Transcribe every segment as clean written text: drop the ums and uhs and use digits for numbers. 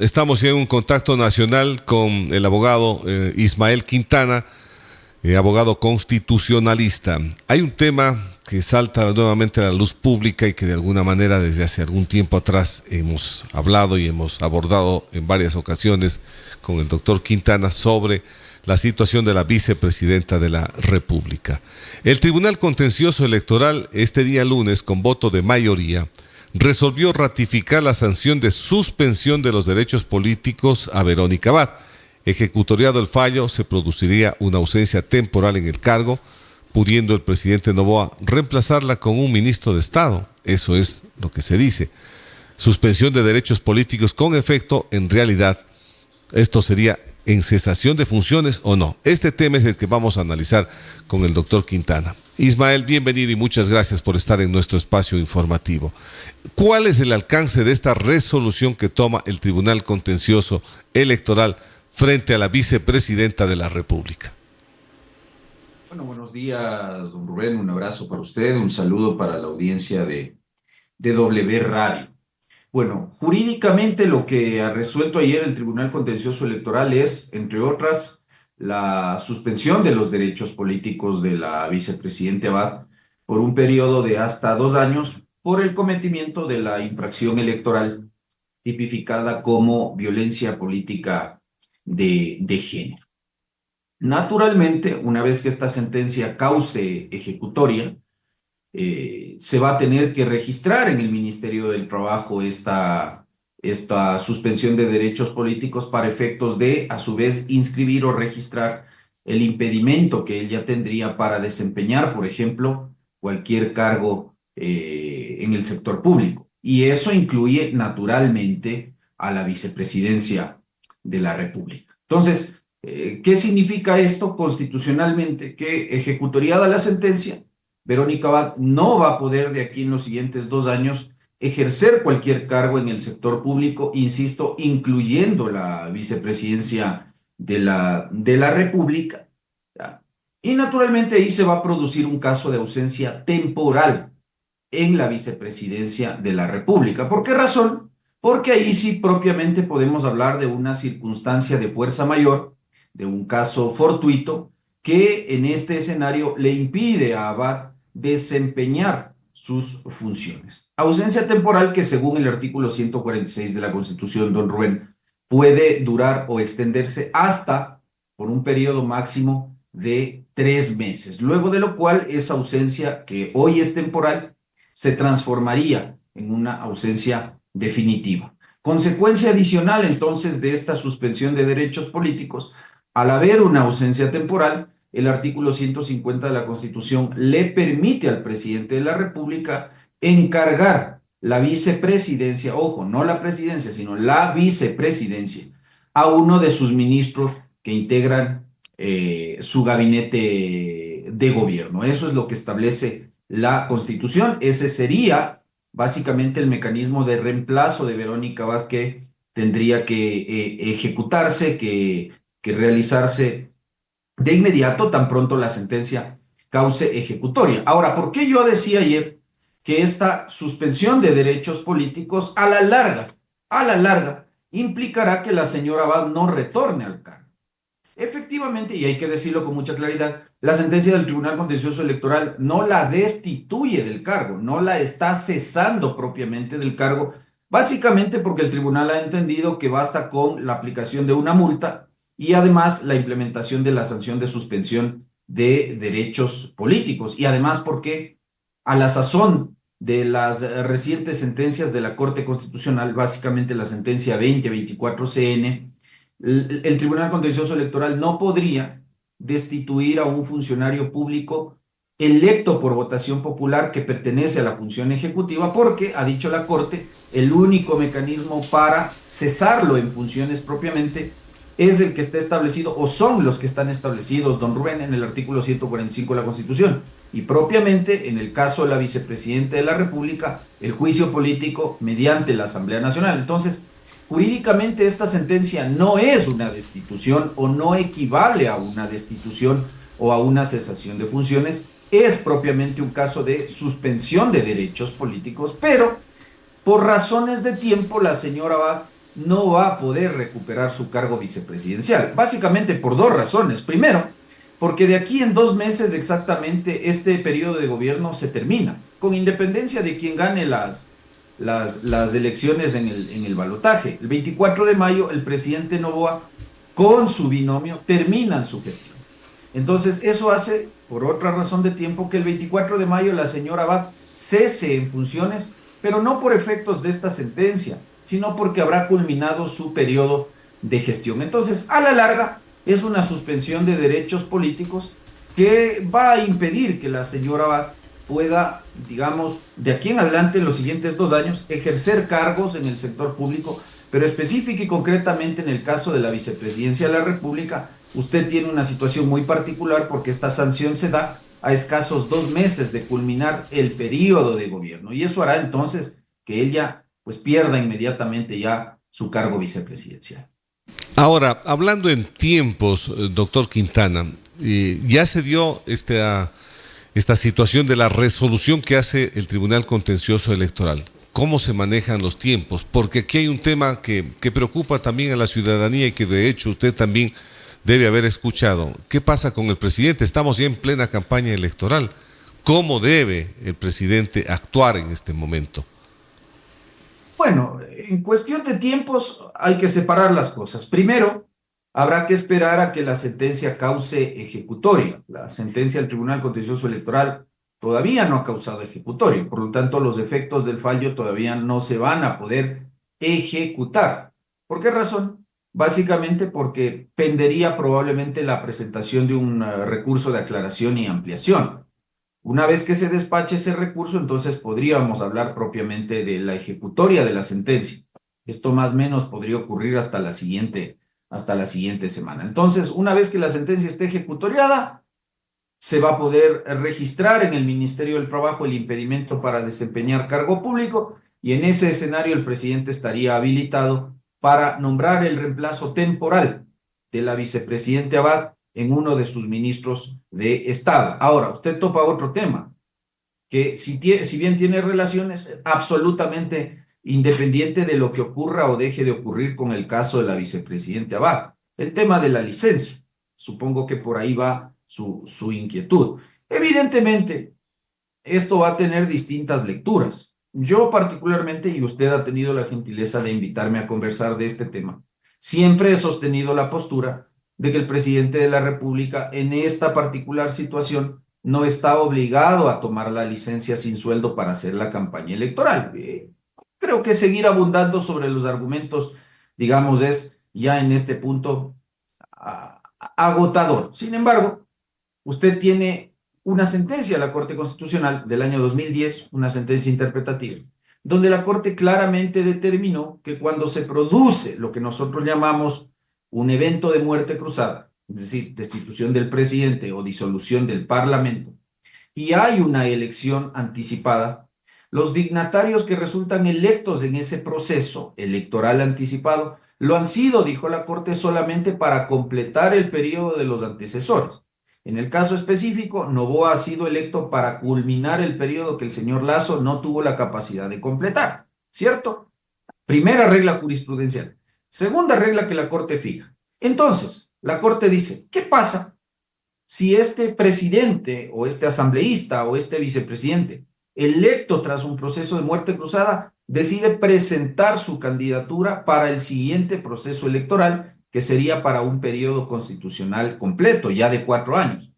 Estamos en un contacto nacional con el abogado Ismael Quintana, abogado constitucionalista. Hay un tema que salta nuevamente a la luz pública y que de alguna manera desde hace algún tiempo atrás hemos hablado y hemos abordado en varias ocasiones con el doctor Quintana sobre la situación de la vicepresidenta de la República. El Tribunal Contencioso Electoral este día lunes, con voto de mayoría, resolvió ratificar la sanción de suspensión de los derechos políticos a Verónica Abad. Ejecutoriado el fallo, se produciría una ausencia temporal en el cargo, pudiendo el presidente Noboa reemplazarla con un ministro de Estado. Eso es lo que se dice. Suspensión de derechos políticos con efecto, en realidad, esto sería en cesación de funciones o no. Este tema es el que vamos a analizar con el doctor Quintana. Ismael, bienvenido y muchas gracias por estar en nuestro espacio informativo. ¿Cuál es el alcance de esta resolución que toma el Tribunal Contencioso Electoral frente a la vicepresidenta de la República? Bueno, buenos días, don Rubén. Un abrazo para usted, un saludo para la audiencia de W Radio. Bueno, jurídicamente lo que ha resuelto ayer el Tribunal Contencioso Electoral es, entre otras, la suspensión de los derechos políticos de la vicepresidenta Abad por un periodo de hasta 2 años por el cometimiento de la infracción electoral tipificada como violencia política de género. Naturalmente, una vez que esta sentencia cause ejecutoria, se va a tener que registrar en el Ministerio del Trabajo esta suspensión de derechos políticos para efectos de, a su vez, inscribir o registrar el impedimento que ella tendría para desempeñar, por ejemplo, cualquier cargo en el sector público. Y eso incluye, naturalmente, a la vicepresidencia de la República. Entonces, ¿qué significa esto constitucionalmente? Que ejecutoriada la sentencia, Verónica Abad no va a poder de aquí en los siguientes 2 años ejercer cualquier cargo en el sector público, insisto, incluyendo la vicepresidencia de la República. ¿Ya? Y naturalmente ahí se va a producir un caso de ausencia temporal en la vicepresidencia de la República. ¿Por qué razón? Porque ahí sí propiamente podemos hablar de una circunstancia de fuerza mayor, de un caso fortuito, que en este escenario le impide a Abad desempeñar sus funciones. Ausencia temporal que según el artículo 146 de la Constitución, don Rubén, puede durar o extenderse hasta por un periodo máximo de 3 meses, luego de lo cual esa ausencia que hoy es temporal se transformaría en una ausencia definitiva. Consecuencia adicional entonces de esta suspensión de derechos políticos, al haber una ausencia temporal, el artículo 150 de la Constitución le permite al presidente de la República encargar la vicepresidencia, ojo, no la presidencia, sino la vicepresidencia, a uno de sus ministros que integran su gabinete de gobierno. Eso es lo que establece la Constitución. Ese sería básicamente el mecanismo de reemplazo de Verónica Abad que tendría que ejecutarse, que realizarse de inmediato, tan pronto la sentencia cause ejecutoria. Ahora, ¿por qué yo decía ayer que esta suspensión de derechos políticos a la larga, implicará que la señora Abad no retorne al cargo? Efectivamente, y hay que decirlo con mucha claridad, la sentencia del Tribunal Contencioso Electoral no la destituye del cargo, no la está cesando propiamente del cargo, básicamente porque el tribunal ha entendido que basta con la aplicación de una multa y además la implementación de la sanción de suspensión de derechos políticos. Y además porque a la sazón de las recientes sentencias de la Corte Constitucional, básicamente la sentencia 2024 CN, el Tribunal Contencioso Electoral no podría destituir a un funcionario público electo por votación popular que pertenece a la función ejecutiva porque, ha dicho la Corte, el único mecanismo para cesarlo en funciones propiamente es el que está establecido o son los que están establecidos, don Rubén, en el artículo 145 de la Constitución. Y propiamente, en el caso de la vicepresidenta de la República, el juicio político mediante la Asamblea Nacional. Entonces, jurídicamente esta sentencia no es una destitución o no equivale a una destitución o a una cesación de funciones, es propiamente un caso de suspensión de derechos políticos, pero por razones de tiempo la señora Abad no va a poder recuperar su cargo vicepresidencial, básicamente por dos razones. Primero, porque de aquí en 2 meses exactamente este periodo de gobierno se termina, con independencia de quien gane las elecciones en el balotaje. El 24 de mayo, el presidente Noboa con su binomio terminan su gestión. Entonces, eso hace, por otra razón de tiempo, que el 24 de mayo la señora Abad cese en funciones, pero no por efectos de esta sentencia, sino porque habrá culminado su periodo de gestión. Entonces, a la larga, es una suspensión de derechos políticos que va a impedir que la señora Abad pueda, digamos, de aquí en adelante, en los siguientes 2 años, ejercer cargos en el sector público, pero específica y concretamente en el caso de la vicepresidencia de la República, usted tiene una situación muy particular porque esta sanción se da a escasos 2 meses de culminar el periodo de gobierno y eso hará entonces que ella pues pierda inmediatamente ya su cargo vicepresidencial. Ahora, hablando en tiempos, doctor Quintana, ya se dio esta situación de la resolución que hace el Tribunal Contencioso Electoral. ¿Cómo se manejan los tiempos? Porque aquí hay un tema que preocupa también a la ciudadanía y que de hecho usted también debe haber escuchado. ¿Qué pasa con el presidente? Estamos ya en plena campaña electoral. ¿Cómo debe el presidente actuar en este momento? Bueno, en cuestión de tiempos hay que separar las cosas. Primero, habrá que esperar a que la sentencia cause ejecutoria. La sentencia del Tribunal Contencioso Electoral todavía no ha causado ejecutoria, por lo tanto, los efectos del fallo todavía no se van a poder ejecutar. ¿Por qué razón? Básicamente porque pendería probablemente la presentación de un recurso de aclaración y ampliación. Una vez que se despache ese recurso, entonces podríamos hablar propiamente de la ejecutoria de la sentencia. Esto más o menos podría ocurrir hasta la siguiente semana. Entonces, una vez que la sentencia esté ejecutoriada, se va a poder registrar en el Ministerio del Trabajo el impedimento para desempeñar cargo público y en ese escenario el presidente estaría habilitado para nombrar el reemplazo temporal de la vicepresidente Abad en uno de sus ministros de Estado. Ahora, usted topa otro tema, que si bien tiene relaciones absolutamente independiente de lo que ocurra o deje de ocurrir con el caso de la vicepresidenta Abad, el tema de la licencia. Supongo que por ahí va su inquietud. Evidentemente, esto va a tener distintas lecturas. Yo particularmente, y usted ha tenido la gentileza de invitarme a conversar de este tema, siempre he sostenido la postura de que el presidente de la República en esta particular situación no está obligado a tomar la licencia sin sueldo para hacer la campaña electoral. Creo que seguir abundando sobre los argumentos, digamos, es ya en este punto agotador. Sin embargo, usted tiene una sentencia de la Corte Constitucional del año 2010, una sentencia interpretativa, donde la Corte claramente determinó que cuando se produce lo que nosotros llamamos un evento de muerte cruzada, es decir, destitución del presidente o disolución del Parlamento, y hay una elección anticipada, los dignatarios que resultan electos en ese proceso electoral anticipado lo han sido, dijo la Corte, solamente para completar el periodo de los antecesores. En el caso específico, Noboa ha sido electo para culminar el periodo que el señor Lazo no tuvo la capacidad de completar, ¿cierto? Primera regla jurisprudencial. Segunda regla que la Corte fija. Entonces, la Corte dice, ¿qué pasa si este presidente o este asambleísta o este vicepresidente electo tras un proceso de muerte cruzada decide presentar su candidatura para el siguiente proceso electoral, que sería para un periodo constitucional completo, ya de 4 años?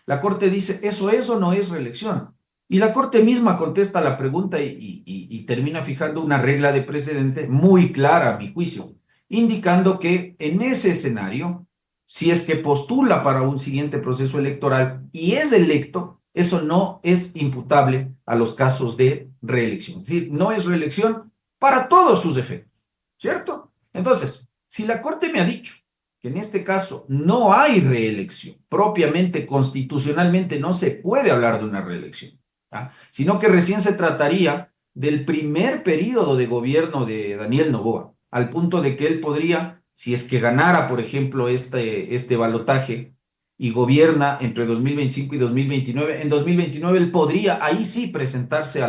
La Corte dice, eso no es reelección. Y la Corte misma contesta la pregunta y termina fijando una regla de precedente muy clara, a mi juicio, indicando que en ese escenario, si es que postula para un siguiente proceso electoral y es electo, eso no es imputable a los casos de reelección. Es decir, no es reelección para todos sus efectos, ¿cierto? Entonces, si la Corte me ha dicho que en este caso no hay reelección, propiamente constitucionalmente no se puede hablar de una reelección, ¿ah? Sino que recién se trataría del primer periodo de gobierno de Daniel Noboa, al punto de que él podría, si es que ganara, por ejemplo, este balotaje y gobierna entre 2025 y 2029, en 2029 él podría ahí sí presentarse a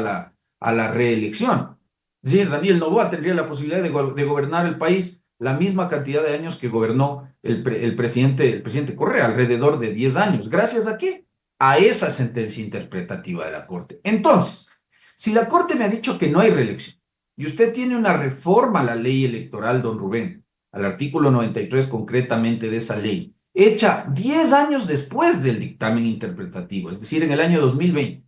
la reelección. Es decir, Daniel Noboa tendría la posibilidad de gobernar el país la misma cantidad de años que gobernó el presidente Correa, alrededor de 10 años. ¿Gracias a qué? A esa sentencia interpretativa de la Corte. Entonces, si la Corte me ha dicho que no hay reelección y usted tiene una reforma a la ley electoral, don Rubén, al artículo 93 concretamente de esa ley, hecha 10 años después del dictamen interpretativo, es decir, en el año 2020,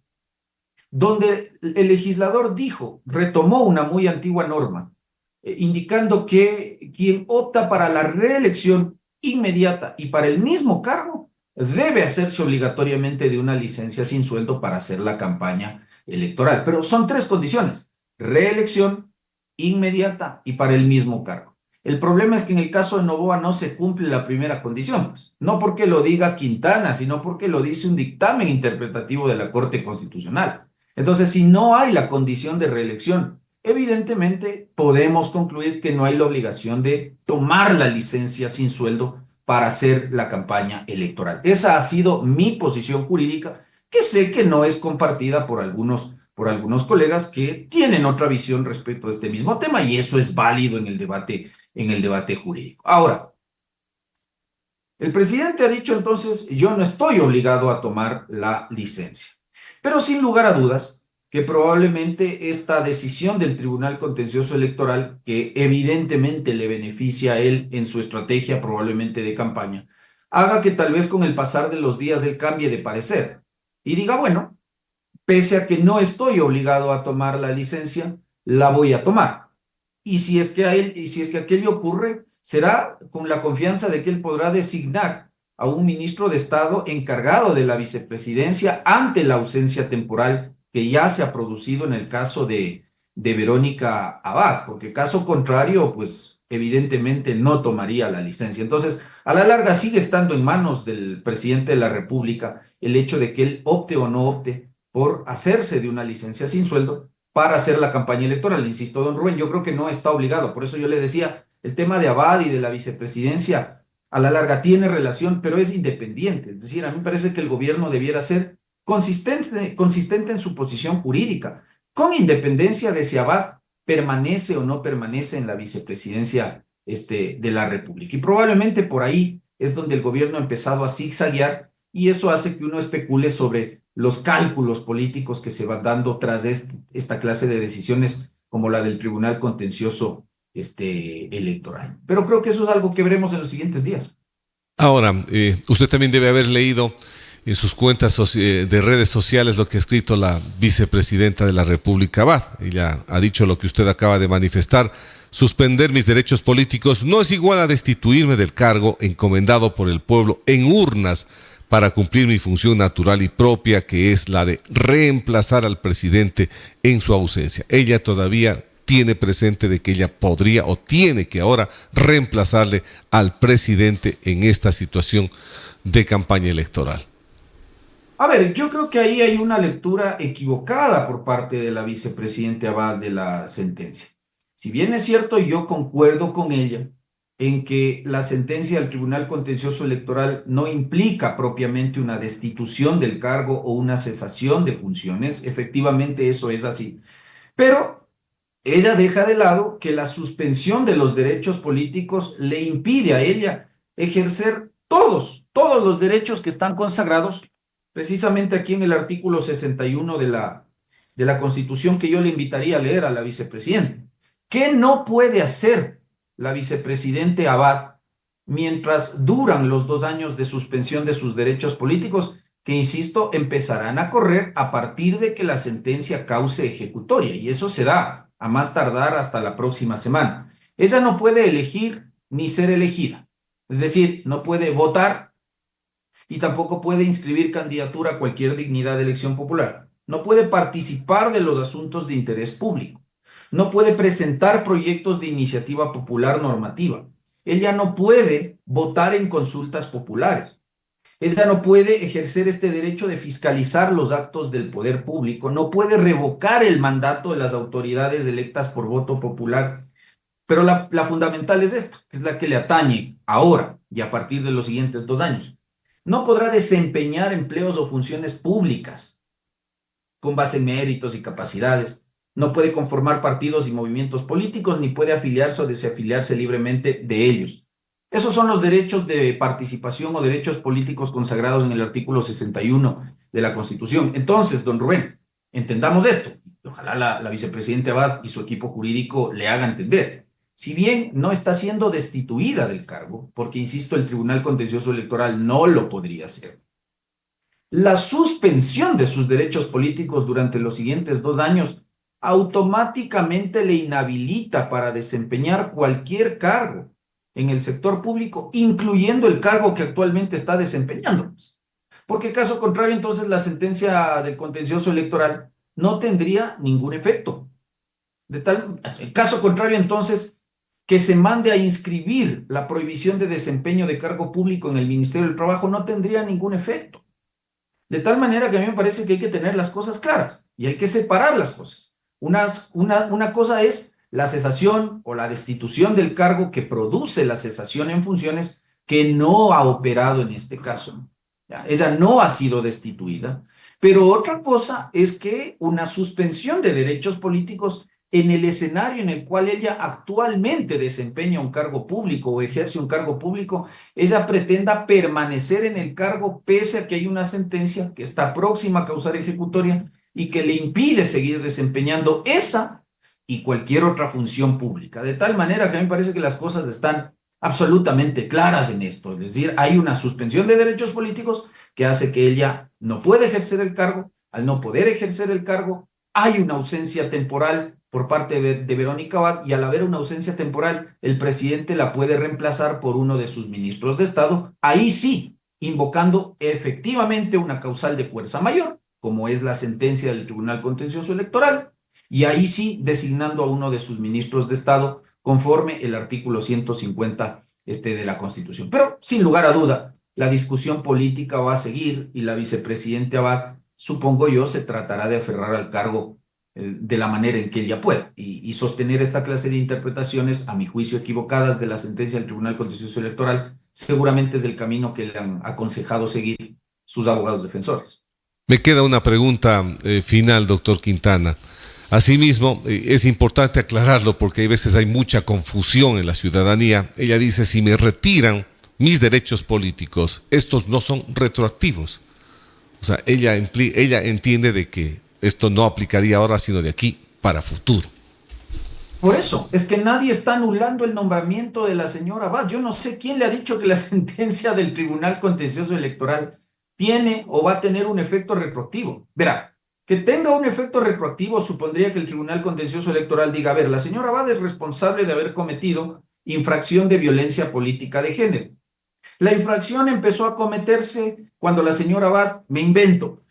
donde el legislador dijo, retomó una muy antigua norma, indicando que quien opta para la reelección inmediata y para el mismo cargo debe hacerse obligatoriamente de una licencia sin sueldo para hacer la campaña electoral. Pero son tres condiciones: reelección inmediata y para el mismo cargo. El problema es que en el caso de Noboa no se cumple la primera condición, pues. No porque lo diga Quintana, sino porque lo dice un dictamen interpretativo de la Corte Constitucional. Entonces, si no hay la condición de reelección, evidentemente podemos concluir que no hay la obligación de tomar la licencia sin sueldo para hacer la campaña electoral. Esa ha sido mi posición jurídica, que sé que no es compartida por algunos colegas que tienen otra visión respecto a este mismo tema, y eso es válido en el debate jurídico. Ahora, el presidente ha dicho entonces, yo no estoy obligado a tomar la licencia. Pero sin lugar a dudas, que probablemente esta decisión del Tribunal Contencioso Electoral, que evidentemente le beneficia a él en su estrategia probablemente de campaña, haga que tal vez con el pasar de los días él cambie de parecer y diga, bueno, pese a que no estoy obligado a tomar la licencia, la voy a tomar. Y si es que aquello ocurre, será con la confianza de que él podrá designar a un ministro de Estado encargado de la vicepresidencia ante la ausencia temporal que ya se ha producido en el caso de Verónica Abad, porque caso contrario, pues evidentemente no tomaría la licencia. Entonces, a la larga sigue estando en manos del presidente de la República el hecho de que él opte o no opte por hacerse de una licencia sin sueldo para hacer la campaña electoral. Insisto, don Rubén, yo creo que no está obligado. Por eso yo le decía, el tema de Abad y de la vicepresidencia a la larga tiene relación, pero es independiente. Es decir, a mí me parece que el gobierno debiera ser consistente en su posición jurídica, con independencia de si Abad permanece o no permanece en la vicepresidencia de la República. Y probablemente por ahí es donde el gobierno ha empezado a zigzaguear, y eso hace que uno especule sobre los cálculos políticos que se van dando tras esta clase de decisiones como la del Tribunal Contencioso Electoral. Pero creo que eso es algo que veremos en los siguientes días. Ahora, usted también debe haber leído en sus cuentas de redes sociales lo que ha escrito la vicepresidenta de la República, Abad. Ella ha dicho lo que usted acaba de manifestar: suspender mis derechos políticos no es igual a destituirme del cargo encomendado por el pueblo en urnas para cumplir mi función natural y propia, que es la de reemplazar al presidente en su ausencia. Ella todavía tiene presente de que ella podría o tiene que ahora reemplazarle al presidente en esta situación de campaña electoral. A ver, yo creo que ahí hay una lectura equivocada por parte de la vicepresidenta Abad de la sentencia. Si bien es cierto, yo concuerdo con ella en que la sentencia del Tribunal Contencioso Electoral no implica propiamente una destitución del cargo o una cesación de funciones. Efectivamente, eso es así. Pero ella deja de lado que la suspensión de los derechos políticos le impide a ella ejercer todos los derechos que están consagrados precisamente aquí en el artículo 61 de la Constitución, que yo le invitaría a leer a la vicepresidenta. ¿Qué no puede hacer la vicepresidente Abad mientras duran los 2 años de suspensión de sus derechos políticos, que, insisto, empezarán a correr a partir de que la sentencia cause ejecutoria? Y eso será a más tardar hasta la próxima semana. Ella no puede elegir ni ser elegida. Es decir, no puede votar y tampoco puede inscribir candidatura a cualquier dignidad de elección popular. No puede participar de los asuntos de interés público. No puede presentar proyectos de iniciativa popular normativa. Ella no puede votar en consultas populares. Ella no puede ejercer este derecho de fiscalizar los actos del poder público. No puede revocar el mandato de las autoridades electas por voto popular. Pero la fundamental es esta, que es la que le atañe ahora y a partir de los siguientes 2 años. No podrá desempeñar empleos o funciones públicas con base en méritos y capacidades. no puede conformar partidos y movimientos políticos, ni puede afiliarse o desafiliarse libremente de ellos. Esos son los derechos de participación o derechos políticos consagrados en el artículo 61 de la Constitución. Entonces, don Rubén, entendamos esto. Ojalá la vicepresidenta Abad y su equipo jurídico le haga entender. Si bien no está siendo destituida del cargo, porque, insisto, el Tribunal Contencioso Electoral no lo podría hacer, la suspensión de sus derechos políticos durante los siguientes 2 años automáticamente le inhabilita para desempeñar cualquier cargo en el sector público, incluyendo el cargo que actualmente está desempeñando. Porque caso contrario, entonces la sentencia del contencioso electoral no tendría ningún efecto. El caso contrario, entonces, que se mande a inscribir la prohibición de desempeño de cargo público en el Ministerio del Trabajo no tendría ningún efecto. De tal manera que a mí me parece que hay que tener las cosas claras y hay que separar las cosas. Una cosa es la cesación o la destitución del cargo que produce la cesación en funciones que no ha operado en este caso. ¿Ya? Ella no ha sido destituida. Pero otra cosa es que una suspensión de derechos políticos en el escenario en el cual ella actualmente desempeña un cargo público o ejerce un cargo público, ella pretenda permanecer en el cargo pese a que hay una sentencia que está próxima a causar ejecutoria y que le impide seguir desempeñando esa y cualquier otra función pública. De tal manera que a mí me parece que las cosas están absolutamente claras en esto. Es decir, hay una suspensión de derechos políticos que hace que ella no pueda ejercer el cargo. Al no poder ejercer el cargo, hay una ausencia temporal por parte de Verónica Abad, y al haber una ausencia temporal, el presidente la puede reemplazar por uno de sus ministros de Estado, ahí sí, invocando efectivamente una causal de fuerza mayor, como es la sentencia del Tribunal Contencioso Electoral, y ahí sí designando a uno de sus ministros de Estado conforme el artículo 150 de la Constitución. Pero sin lugar a duda, la discusión política va a seguir y la vicepresidenta Abad, supongo yo, se tratará de aferrar al cargo de la manera en que ella pueda y sostener esta clase de interpretaciones, a mi juicio equivocadas, de la sentencia del Tribunal Contencioso Electoral, seguramente es el camino que le han aconsejado seguir sus abogados defensores. Me queda una pregunta final, doctor Quintana. Asimismo, es importante aclararlo porque a veces hay mucha confusión en la ciudadanía. Ella dice, si me retiran mis derechos políticos, estos no son retroactivos. O sea, ella entiende de que esto no aplicaría ahora, sino de aquí para futuro. Por eso, es que nadie está anulando el nombramiento de la señora Abad. Yo no sé quién le ha dicho que la sentencia del Tribunal Contencioso Electoral tiene o va a tener un efecto retroactivo. Verá, que tenga un efecto retroactivo supondría que el Tribunal Contencioso Electoral diga, a ver, la señora Abad es responsable de haber cometido infracción de violencia política de género. La infracción empezó a cometerse cuando la señora Abad, me invento,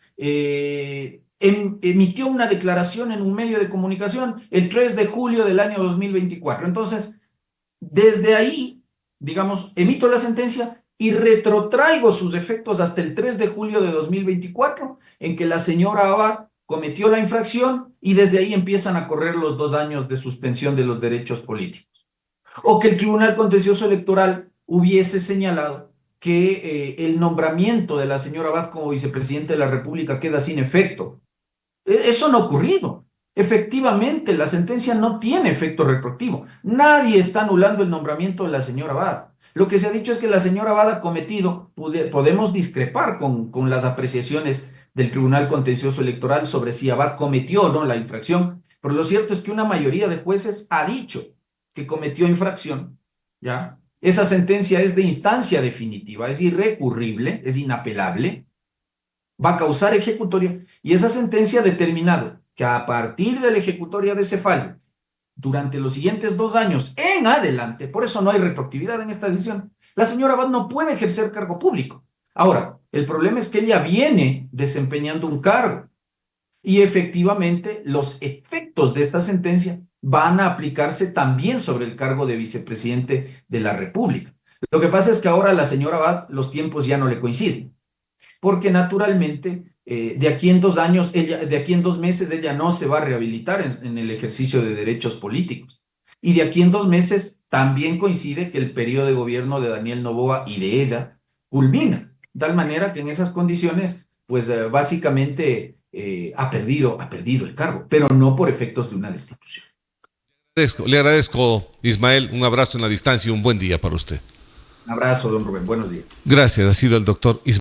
emitió una declaración en un medio de comunicación el 3 de julio del año 2024. Entonces, desde ahí, digamos, emito la sentencia y retrotraigo sus efectos hasta el 3 de julio de 2024, en que la señora Abad cometió la infracción, y desde ahí empiezan a correr los 2 años de suspensión de los derechos políticos. O que el Tribunal Contencioso Electoral hubiese señalado que el nombramiento de la señora Abad como vicepresidente de la República queda sin efecto. Eso no ha ocurrido. Efectivamente, la sentencia no tiene efecto retroactivo. Nadie está anulando el nombramiento de la señora Abad. Lo que se ha dicho es que la señora Abad ha cometido, podemos discrepar con las apreciaciones del Tribunal Contencioso Electoral sobre si Abad cometió o no la infracción, pero lo cierto es que una mayoría de jueces ha dicho que cometió infracción, ¿ya? Esa sentencia es de instancia definitiva, es irrecurrible, es inapelable, va a causar ejecutoria, y esa sentencia ha determinado que a partir de la ejecutoria de ese fallo, durante los siguientes 2 años en adelante, por eso no hay retroactividad en esta decisión, la señora Abad no puede ejercer cargo público. Ahora, el problema es que ella viene desempeñando un cargo, y efectivamente los efectos de esta sentencia van a aplicarse también sobre el cargo de vicepresidente de la República. Lo que pasa es que ahora a la señora Abad los tiempos ya no le coinciden, porque naturalmente de aquí en 2 años, de aquí en 2 meses, ella no se va a rehabilitar en el ejercicio de derechos políticos. Y de aquí en 2 meses también coincide que el periodo de gobierno de Daniel Noboa y de ella culmina. De tal manera que en esas condiciones, pues básicamente ha perdido el cargo, pero no por efectos de una destitución. Le agradezco, Ismael, un abrazo en la distancia y un buen día para usted. Un abrazo, don Rubén. Buenos días. Gracias, ha sido el doctor Ismael.